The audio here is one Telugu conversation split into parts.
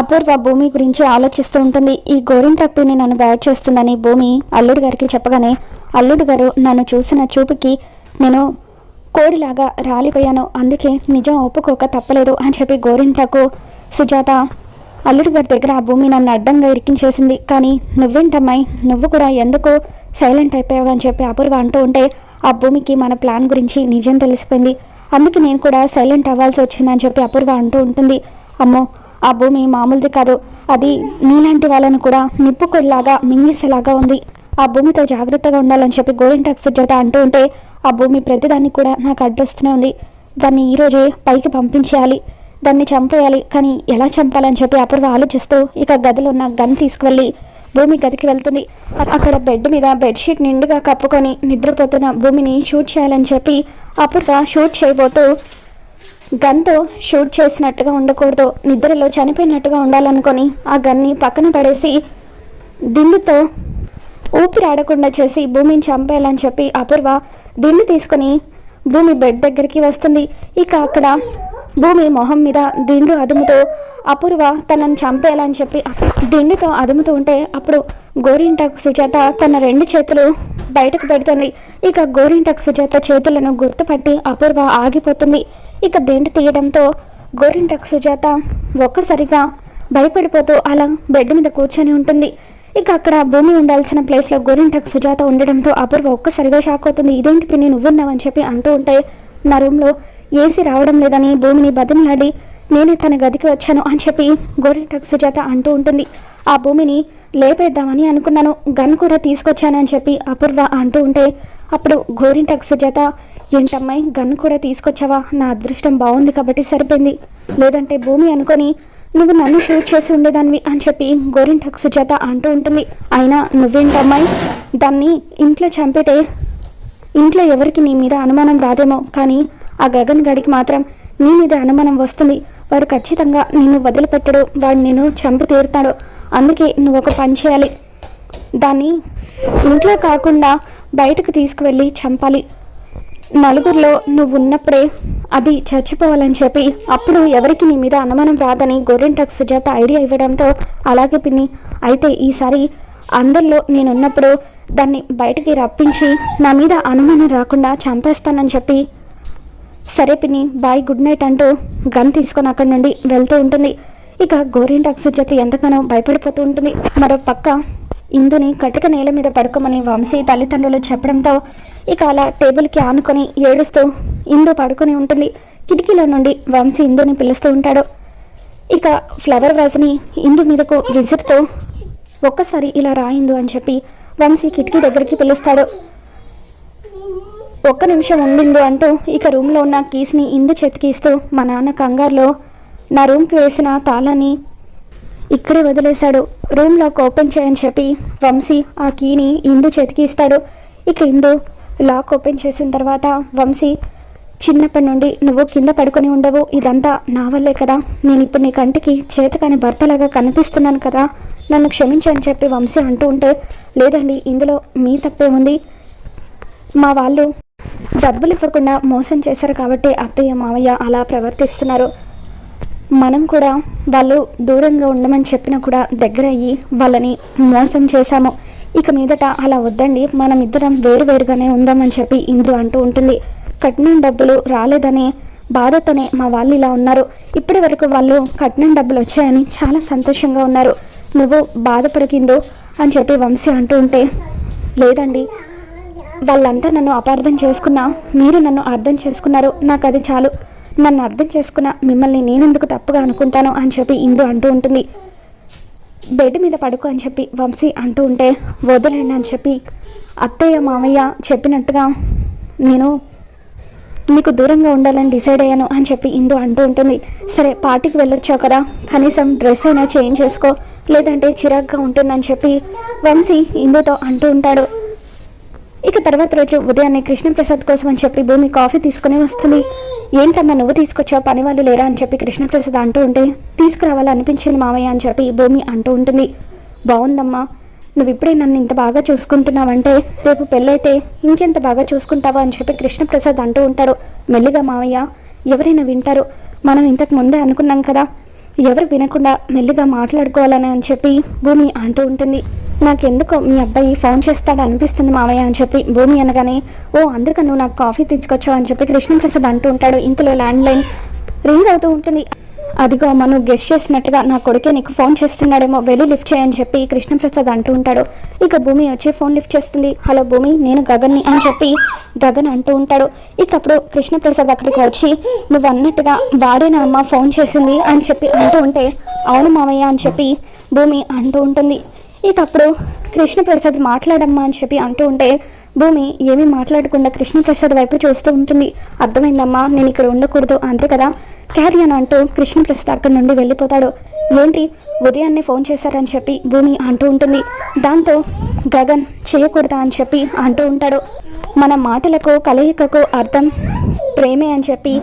అపూర్వ భూమి గురించి ఆలోచిస్తూ ఉంటుంది. ఈ గోరింటాకు పిన్ని నన్ను బ్యాడ్ చేస్తుందని భూమి అల్లుడు గారికి చెప్పగానే, అల్లుడు గారు నన్ను చూసిన చూపుకి నేను కోడిలాగా రాలిపోయాను, అందుకే నిజం ఒప్పుకోక తప్పలేదు అని చెప్పి గోరింటాకు సుజాత అల్లుడు గారి దగ్గర ఆ భూమి నన్ను అడ్డంగా ఇరికించేసింది. కానీ నువ్వేంటమ్మాయి, నువ్వు కూడా ఎందుకు సైలెంట్ అయిపోయావు అని చెప్పి అపూర్వ అంటూ ఉంటే, ఆ భూమికి మన ప్లాన్ గురించి నిజం తెలిసిపోయింది, అందుకే నేను కూడా సైలెంట్ అవ్వాల్సి వచ్చిందని చెప్పి అపూర్వ అంటూ ఉంటుంది. అమ్మో, ఆ భూమి మామూలుది కాదు, అది నీలాంటి వాళ్ళను కూడా నిప్పుకొల్లాగా మింగేసేలాగా ఉంది, ఆ భూమితో జాగ్రత్తగా ఉండాలని చెప్పి గోరింటాకు సుజాత అంటూ ఉంటే, ఆ భూమి ప్రతిదాన్ని కూడా నాకు అడ్డొస్తూనే ఉంది, దాన్ని ఈరోజే పైకి పంపించేయాలి, దాన్ని చంపేయాలి, కానీ ఎలా చంపాలని చెప్పి అపూర్వ ఆలోచిస్తూ ఇక గదిలో ఉన్న గన్ తీసుకువెళ్ళి భూమి గదికి వెళ్తుంది. అక్కడ బెడ్ మీద బెడ్షీట్ నిండుగా కప్పుకొని నిద్రపోతున్న భూమిని షూట్ చేయాలని చెప్పి అపూర్వ షూట్ చేయబోతూ, గన్తో షూట్ చేసినట్టుగా ఉండకూడదు, నిద్రలో చనిపోయినట్టుగా ఉండాలనుకొని ఆ గన్ని పక్కన పడేసి దిండుతో ఊపిరి ఆడకుండా చేసి భూమిని చంపేయాలని చెప్పి అపూర్వ దిండు తీసుకొని భూమి బెడ్ దగ్గరికి వస్తుంది. ఇక అక్కడ భూమి మొహం మీద దిండు అదుముతో అపూర్వ తనని చంపేయాలని చెప్పి దిండుతో అదుముతూ ఉంటే, అప్పుడు గోరింటాకు సుజాత తన 2 చేతులు బయటకు పెడుతుంది. ఇక గోరింటాకు సుజాత చేతులను గుర్తుపట్టి అపూర్వ ఆగిపోతుంది. ఇక దిండు తీయడంతో గోరింటాకు సుజాత ఒక్కసారిగా భయపడిపోతూ అలా బెడ్ మీద కూర్చొని ఉంటుంది. ఇక అక్కడ భూమి ఉండాల్సిన ప్లేస్లో గోరింటాకు సుజాత ఉండడంతో అపూర్వ ఒక్కసారిగా షాక్ అవుతుంది. ఇదేంటి పిన్ని నువ్వున్నావని చెప్పి అంటూ ఉంటే, నా రూమ్లో ఏసీ రావడం లేదని భూమిని బతిమలాడి నేనే తన గదికి వచ్చాను అని చెప్పి గోరింటాకు సుజాత అంటూ ఉంటుంది. ఆ భూమిని లేపేద్దామని అనుకున్నాను, గన్ కూడా తీసుకొచ్చానని చెప్పి అపూర్వ అంటూ ఉంటే, అప్పుడు గోరింటాకు సుజాత, ఏంటమ్మాయి గన్ కూడా తీసుకొచ్చావా, నా అదృష్టం బాగుంది కాబట్టి సరిపోయింది, లేదంటే భూమి అనుకొని నువ్వు నన్ను షూట్ చేసి ఉండేదానివి అని చెప్పి గోరింటాకు సుజాత అంటూ ఉంటుంది. అయినా నువ్వేంటమ్మాయి, దాన్ని ఇంట్లో చంపితే ఇంట్లో ఎవరికి నీ మీద అనుమానం రాదేమో, కానీ ఆ గగన్ గడికి మాత్రం నీ మీద అనుమానం వస్తుంది, వాడు ఖచ్చితంగా నిన్ను వదిలిపెట్టడు, వాడు నిన్ను చంపి తీరుతాడు, అందుకే నువ్వు ఒక పని చేయాలి, దాన్ని ఇంట్లో కాకుండా బయటకు తీసుకువెళ్ళి చంపాలి, నలుగురిలో నువ్వు ఉన్నప్పుడే అది చచ్చిపోవాలని చెప్పి అప్పుడు ఎవరికి నీ మీద అనుమానం రాదని గోరింటాకు సుజాత ఐడియా ఇవ్వడంతో, అలాగే పిన్ని, అయితే ఈసారి అందరిలో నేనున్నప్పుడు దాన్ని బయటికి రప్పించి నా మీద అనుమానం రాకుండా చంపేస్తానని చెప్పి, సరే పిన్ని బాయ్ గుడ్ నైట్ అంటూ గన్ తీసుకొని అక్కడి నుండి వెళ్తూ ఉంటుంది. ఇక గోరింటాకు సుజాత ఎంతగానో భయపడిపోతూ ఉంటుంది. మరో పక్క ఇందుని కటిక నేల మీద పడుకోమని వంశీ తల్లిదండ్రులు చెప్పడంతో ఇక అలా టేబుల్కి ఆనుకొని ఏడుస్తూ ఇందు పడుకొని ఉంటుంది. కిటికీలో నుండి వంశీ ఇందుని పిలుస్తూ ఉంటాడు. ఇక ఫ్లవర్ వాజ్ని ఇందు మీదకు విసురుతూ, ఒక్కసారి ఇలా రాయిందు అని చెప్పి వంశీ కిటికీ దగ్గరికి పిలుస్తాడు. 1 నిమిషం ఉండిందు అంటూ ఇక రూమ్లో ఉన్న కీస్ని ఇందు చేతికి ఇస్తూ, మా నాన్న కంగారులో నా రూమ్కి వేసిన తాళాన్ని ఇక్కడే వదిలేశాడు, రూమ్ లాక్ ఓపెన్ చేయని చెప్పి వంశీ ఆ కీని ఇందు చేతికి ఇస్తాడు. ఇక ఇందు లాక్ ఓపెన్ చేసిన తర్వాత వంశీ, చిన్నప్పటి నుండి నువ్వు కింద పడుకొని ఉండవు, ఇదంతా నా వల్లే కదా, నేను ఇప్పుడు నీ కంటికి చేతకాని భర్తలాగా కనిపిస్తున్నాను కదా, నన్ను క్షమించని చెప్పి వంశీ అంటూ ఉంటే, లేదండి ఇందులో మీ తప్పే ఉంది, మా వాళ్ళు డబ్బులు ఇవ్వకుండా మోసం చేశారు కాబట్టి అత్తయ్య మావయ్య అలా ప్రవర్తిస్తున్నారు, మనం కూడా వాళ్ళు దూరంగా ఉండమని చెప్పినా కూడా దగ్గర అయ్యి వాళ్ళని మోసం చేశాము, ఇక మీదట అలా వద్దండి, మనం ఇద్దరం వేరువేరుగానే ఉందామని చెప్పి ఇందు అంటూ ఉంటుంది. కట్నం డబ్బులు రాలేదనే బాధతోనే మా వాళ్ళు ఇలా ఉన్నారు, ఇప్పటి వరకు వాళ్ళు కట్నం డబ్బులు వచ్చాయని చాలా సంతోషంగా ఉన్నారు, నువ్వు బాధపడకిందో అని చెప్పి వంశీ అంటూ ఉంటే, లేదండి వాళ్ళంతా నన్ను అపార్థం చేసుకున్నా మీరు నన్ను అర్థం చేసుకున్నారు, నాకు అది చాలు, నన్ను అర్థం చేసుకున్న మిమ్మల్ని నేనెందుకు తప్పుగా అనుకుంటాను అని చెప్పి ఇందు అంటూ ఉంటుంది. బెడ్ మీద పడుకో అని చెప్పి వంశీ అంటూ ఉంటే, వదిలేండి అని చెప్పి అత్తయ్య మామయ్య చెప్పినట్టుగా నేను మీకు దూరంగా ఉండాలని డిసైడ్ అయ్యాను అని చెప్పి ఇందు అంటూ ఉంటుంది. సరే పార్టీకి వెళ్ళొచ్చావు కదా, కనీసం డ్రెస్ అయినా చేంజ్ చేసుకో, లేదంటే చిరాగ్గా ఉంటుందని చెప్పి వంశీ ఇందుతో అంటూ ఉంటాడు. ఇక తర్వాత రోజు ఉదయాన్నే కృష్ణప్రసాద్ కోసం అని చెప్పి భూమి కాఫీ తీసుకుని వస్తుంది. ఏంటమ్మా నువ్వు తీసుకొచ్చావు, పని వాళ్ళు లేరా అని చెప్పి కృష్ణప్రసాద్ అంటూ ఉంటే, తీసుకురావాలనిపించింది మామయ్య అని చెప్పి భూమి అంటూ ఉంటుంది. బాగుందమ్మా, నువ్వు ఇప్పుడే నన్ను ఇంత బాగా చూసుకుంటున్నావంటే రేపు పెళ్ళైతే ఇంకెంత బాగా చూసుకుంటావా అని చెప్పి కృష్ణప్రసాద్ అంటూ ఉంటాడు. మెల్లిగా మావయ్య, ఎవరైనా వింటారు, మనం ఇంతకు ముందే అనుకున్నాం కదా, ఎవరు వినకుండా మెల్లిగా మాట్లాడుకోవాలని అని చెప్పి భూమి అంటూ ఉంటుంది. నాకెందుకో మీ అబ్బాయి ఫోన్ చేస్తాడు అనిపిస్తుంది మావయ్య అని చెప్పి భూమి అనగానే, ఓ అందుక నువ్వు నాకు కాఫీ తీసుకొచ్చావు అని చెప్పి కృష్ణప్రసాద్ అంటూ ఉంటాడు. ఇంతలో ల్యాండ్ లైన్ రింగ్ అవుతూ ఉంటుంది. అదిగో మనం గెస్ట్ చేసినట్టుగా నా కొడుకే నీకు ఫోన్ చేస్తున్నాడేమో, వెళ్ళి లిఫ్ట్ చేయని చెప్పి కృష్ణప్రసాద్ అంటూ ఉంటాడు. ఇక భూమి వచ్చి ఫోన్ లిఫ్ట్ చేస్తుంది. హలో భూమి, నేను గగన్ని అని చెప్పి గగన్ అంటూ ఉంటాడు. ఇక అప్పుడు కృష్ణప్రసాద్ అక్కడికి వచ్చి, నువ్వు అన్నట్టుగా వాడే నా అమ్మ ఫోన్ చేసింది అని చెప్పి అంటూ ఉంటే, అవును మావయ్య అని చెప్పి భూమి అంటూ ఉంటుంది. ఇక అప్పుడు కృష్ణప్రసాద్ మాట్లాడమ్మా అని చెప్పి అంటూ ఉంటే భూమి ఏమీ మాట్లాడకుండా కృష్ణప్రసాద్ వైపు చూస్తూ ఉంటుంది. అర్థమైందమ్మా, నేను ఇక్కడ ఉండకూడదు అంతే కదా, క్యారీ అని అంటూ కృష్ణప్రసాద్ అక్కడి నుండి వెళ్ళిపోతాడు. ఏంటి ఉదయాన్నే ఫోన్ చేశారని చెప్పి భూమి అంటూ ఉంటుంది. దాంతో గగన్ చేయకూడదా అని చెప్పి అంటూ ఉంటాడు. మన మాటలకు కలయికకు అర్థం ప్రేమే అని చెప్పి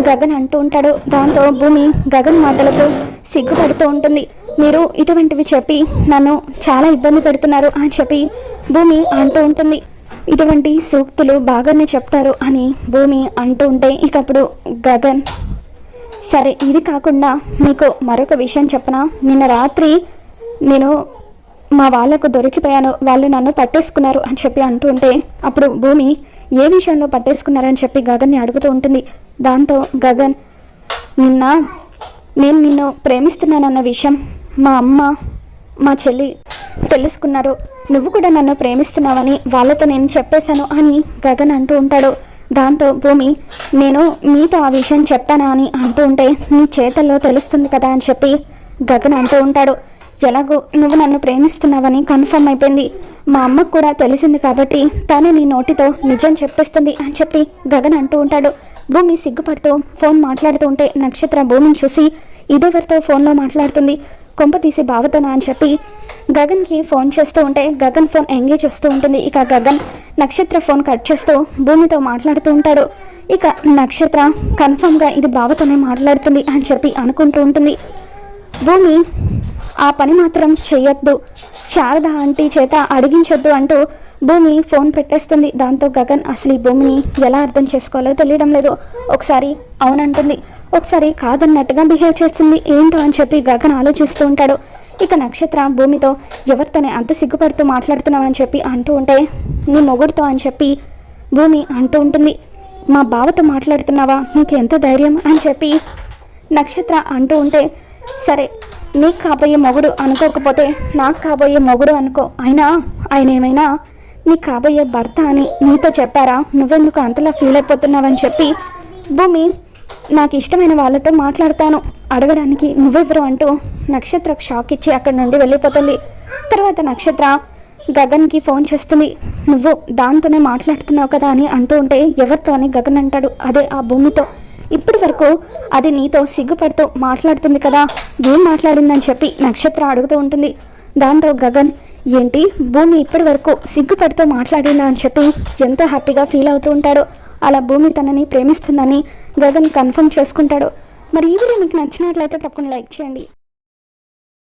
గగన్ అంటూ ఉంటాడు. దాంతో భూమి గగన్ మాటలకు సిగ్గుపడుతూ ఉంటుంది. మీరు ఇటువంటివి చెప్పి నన్ను చాలా ఇబ్బంది పెడుతున్నారు అని చెప్పి భూమి అంటూ ఉంటుంది. ఇటువంటి సూక్తులు బాగానే చెప్తారు అని భూమి అంటూ ఉంటే ఇక అప్పుడు గగన్, సరే ఇది కాకుండా మీకు మరొక విషయం చెప్పనా, నిన్న రాత్రి నేను మా వాళ్ళకు దొరికిపోయాను, వాళ్ళు నన్ను పట్టేసుకున్నారు అని చెప్పి అంటూ ఉంటే అప్పుడు భూమి ఏ విషయంలో పట్టేసుకున్నారని చెప్పి గగన్ని అడుగుతూ ఉంటుంది. దాంతో గగన్, నేను నిన్ను ప్రేమిస్తున్నానన్న విషయం మా అమ్మ మా చెల్లి తెలుసుకున్నారు, నువ్వు కూడా నన్ను ప్రేమిస్తున్నావని వాళ్ళతో నేను చెప్పేశాను అని గగన్ అంటూ ఉంటాడు. దాంతో భూమి, నేను మీతో ఆ విషయం చెప్పానా అని అంటూ ఉంటే నీ చేతల్లో తెలుస్తుంది కదా అని చెప్పి గగన్ అంటూ ఉంటాడు. ఎలాగో నువ్వు నన్ను ప్రేమిస్తున్నావని కన్ఫర్మ్ అయిపోయింది, మా అమ్మకు కూడా తెలిసింది కాబట్టి తను నీ నోటితో నిజం చెప్పేస్తుంది అని చెప్పి గగన్ అంటూ ఉంటాడు. భూమి సిగ్గుపడుతూ ఫోన్ మాట్లాడుతూ ఉంటే నక్షత్ర భూమిని చూసి ఇదెవరితో ఫోన్లో మాట్లాడుతుంది, కొంప తీసి బావతోనా అని చెప్పి గగన్కి ఫోన్ చేస్తూ ఉంటే గగన్ ఫోన్ ఎంగేజ్ వస్తూ ఉంటుంది. ఇక గగన్ నక్షత్ర ఫోన్ కట్ చేస్తూ భూమితో మాట్లాడుతూ ఉంటాడు. ఇక నక్షత్ర కన్ఫర్మ్గా ఇది బావతోనే మాట్లాడుతుంది అని చెప్పి అనుకుంటూ ఉంటుంది. భూమి ఆ పని మాత్రం చెయ్యొద్దు, శారద ఆంటీ చేత అడిగించొద్దు అంటూ భూమి ఫోన్ పెట్టేస్తుంది. దాంతో గగన్ అసలు ఈ భూమిని ఎలా అర్థం చేసుకోవాలో తెలియడం లేదు. ఒకసారి అవునంటుంది, ఒకసారి కాదన్నట్టుగా బిహేవ్ చేస్తుంది, ఏంటో అని చెప్పి గగన్ ఆలోచిస్తూ ఉంటాడు. ఇక నక్షత్ర భూమితో ఎవరితోనే అంత సిగ్గుపడుతూ మాట్లాడుతున్నావు అని చెప్పి అంటూ ఉంటే నీ మొగుడుతో అని చెప్పి భూమి అంటూ ఉంటుంది. మా బావతో మాట్లాడుతున్నావా, నీకు ఎంత ధైర్యం అని చెప్పి నక్షత్ర అంటూ ఉంటే, సరే నీకు కాబోయే మొగుడు అనుకోకపోతే నాకు కాబోయే మొగుడు అనుకో, అయినా ఆయన ఏమైనా నీకు కాబోయే భర్త అని నీతో చెప్పారా, నువ్వెందుకు అంతలా ఫీల్ అయిపోతున్నావని చెప్పి భూమి నాకు ఇష్టమైన వాళ్ళతో మాట్లాడతాను, అడగడానికి నువ్వెవరు అంటూ నక్షత్రకు షాక్ ఇచ్చి అక్కడి నుండి వెళ్ళిపోతుంది. తర్వాత నక్షత్ర గగన్కి ఫోన్ చేస్తుంది. నువ్వు దాంతోనే మాట్లాడుతున్నావు కదా అని అంటూ ఉంటే ఎవరితో అని గగన్ అంటాడు, అదే ఆ భూమితో. ఇప్పటి వరకు అది నీతో సిగ్గుపడుతూ మాట్లాడుతుంది కదా, ఏం మాట్లాడిందని చెప్పి నక్షత్ర అడుగుతూ ఉంటుంది. దాంతో గగన్, ఏంటి భూమి ఇప్పటి వరకు సిగ్గుపడుతూ మాట్లాడిందా అని చెప్పి ఎంతో హ్యాపీగా ఫీల్ అవుతూ ఉంటాడు. అలా భూమి తనని ప్రేమిస్తుందని గగన్ కన్ఫర్మ్ చేసుకుంటాడు. మరి ఈ వీడియో మీకు నచ్చినట్లయితే తప్పకుండా లైక్ చేయండి.